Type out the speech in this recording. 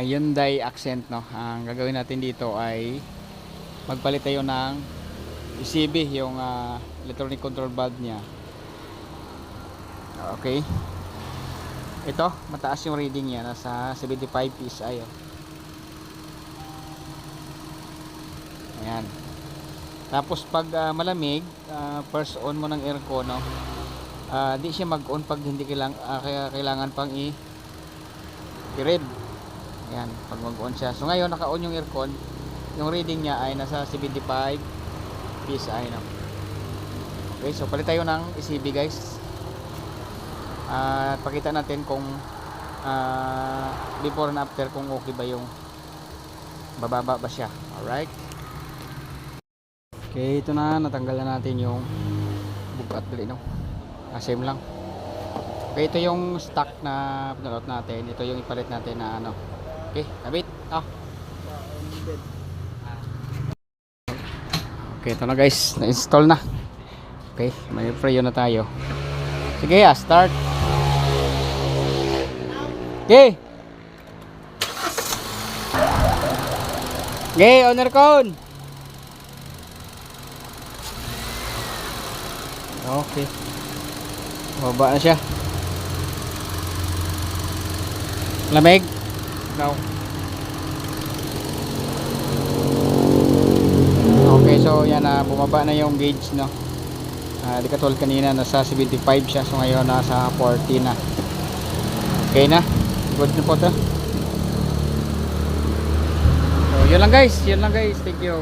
Hyundai Accent, no. Ang gagawin natin dito ay magpalit tayo ng ECB, yung electronic control valve niya. Okay, ito mataas yung reading niya, nasa 75 PSI, oh. Ayan. Tapos pag malamig, first on mo ng aircon, no. Di siya mag-on pag hindi kailangan pang i-read. Ayan, pag mag-on siya. So ngayon naka-on yung aircon, yung reading niya ay nasa 75 PSI, no. Okay, so palit tayo ng ECB, guys. At pakita natin kung before and after, kung okay ba yung bababa ba siya. Alright. Okay, ito na, natanggal na natin yung bugat dali, no. Same lang. Okay, ito yung stock na pinalot natin. Ito yung ipalit natin na ano. Okay, kabit. Okay, ito na, guys, na-install na. Okay, may preo na tayo. Sige, start. Okay. Okay, on aircon. Okay. Baba na siya. Lamig? No. Okay, so yan na, bumaba na yung gauge, no. Di katulad kanina nasa 75 siya, so ngayon nasa 40 na. Okay na. Good na po to. So yun lang, guys. Thank you.